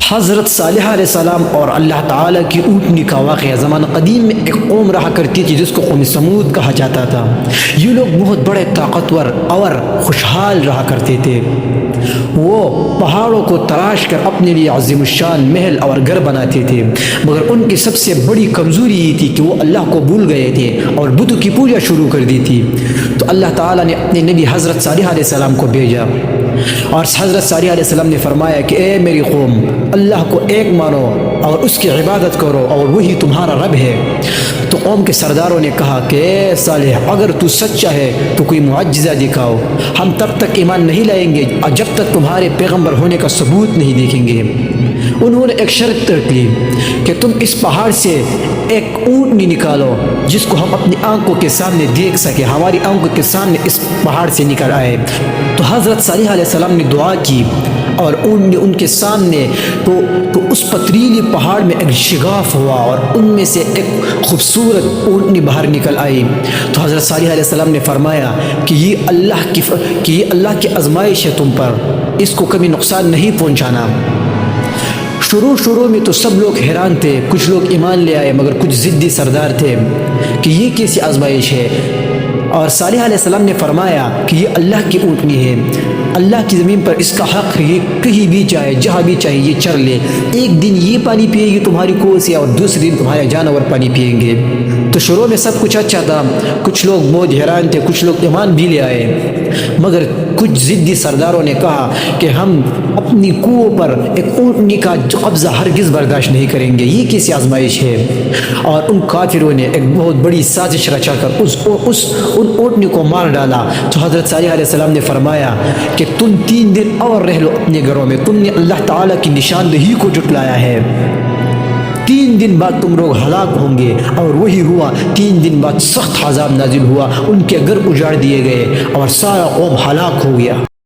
حضرت صالح علیہ السلام اور اللہ تعالیٰ کی اونٹنی کا واقعہ زمانہ قدیم میں ایک قوم رہا کرتی تھی جس کو قوم سمود کہا جاتا تھا۔ یہ لوگ بہت بڑے طاقتور اور خوشحال رہا کرتے تھے۔ وہ پہاڑوں کو تراش کر اپنے لیے عظیم الشان محل اور گھر بناتے تھے، مگر ان کی سب سے بڑی کمزوری یہ تھی کہ وہ اللہ کو بھول گئے تھے اور بتوں کی پوجا شروع کر دی تھی۔ تو اللہ تعالیٰ نے اپنے نبی حضرت صالح علیہ السلام کو بھیجا، اور حضرت صالح علیہ السلام نے فرمایا کہ اے میری قوم، اللہ کو ایک مانو اور اس کی عبادت کرو اور وہی تمہارا رب ہے۔ تو قوم کے سرداروں نے کہا کہ اے صالح، اگر تو سچا ہے تو کوئی معجزہ دکھاؤ، ہم تب تک ایمان نہیں لائیں گے جب تک تمہارے پیغمبر ہونے کا ثبوت نہیں دیکھیں گے۔ انہوں نے ایک شرط رکھ لی کہ تم اس پہاڑ سے ایک اونٹنی نکالو جس کو ہم اپنی آنکھوں کے سامنے دیکھ سکیں، ہماری آنکھوں کے سامنے اس پہاڑ سے نکل آئے۔ تو حضرت صالح علیہ السلام نے دعا کی اور اونٹنی ان کے سامنے تو اس پتریلی پہاڑ میں ایک شگاف ہوا اور ان میں سے ایک خوبصورت اونٹنی باہر نکل آئی۔ تو حضرت صالح علیہ السلام نے فرمایا کہ یہ اللہ کی آزمائش ہے تم پر، اس کو کبھی نقصان نہیں پہنچانا۔ شروع میں تو سب لوگ حیران تھے، کچھ لوگ ایمان لے آئے مگر کچھ ضدی سردار تھے کہ یہ کیسی آزمائش ہے۔ اور صالح علیہ السلام نے فرمایا کہ یہ اللہ کی اونٹنی ہے، اللہ کی زمین پر اس کا حق ہے، یہ کہیں بھی چاہے جہاں بھی چاہے یہ چر لے، ایک دن یہ پانی پیے گی تمہاری کوہ سے اور دوسرے دن تمہارے جانور پانی پئیں گے۔ تو شروع میں سب کچھ اچھا تھا، کچھ لوگ بہت حیران تھے، کچھ لوگ ایمان بھی لے آئے، مگر کچھ ضدی سرداروں نے کہا کہ ہم اپنی کوہ پر ایک اونٹنی کا قبضہ ہرگز برداشت نہیں کریں گے، یہ کیسی آزمائش ہے۔ اور ان کافروں نے ایک بہت بڑی سازش رچا کر ان اونٹنی کو مار ڈالا۔ تو حضرت صالح علیہ السلام نے فرمایا کہ تم 3 دن اور رہ لو اپنے گھروں میں، تم نے اللہ تعالیٰ کی نشاندہی کو جھٹلایا ہے، 3 دن بعد تم لوگ ہلاک ہوں گے۔ اور وہی ہوا، 3 دن بعد سخت عذاب نازل ہوا، ان کے گھر اجاڑ دیے گئے اور سارا قوم ہلاک ہو گیا۔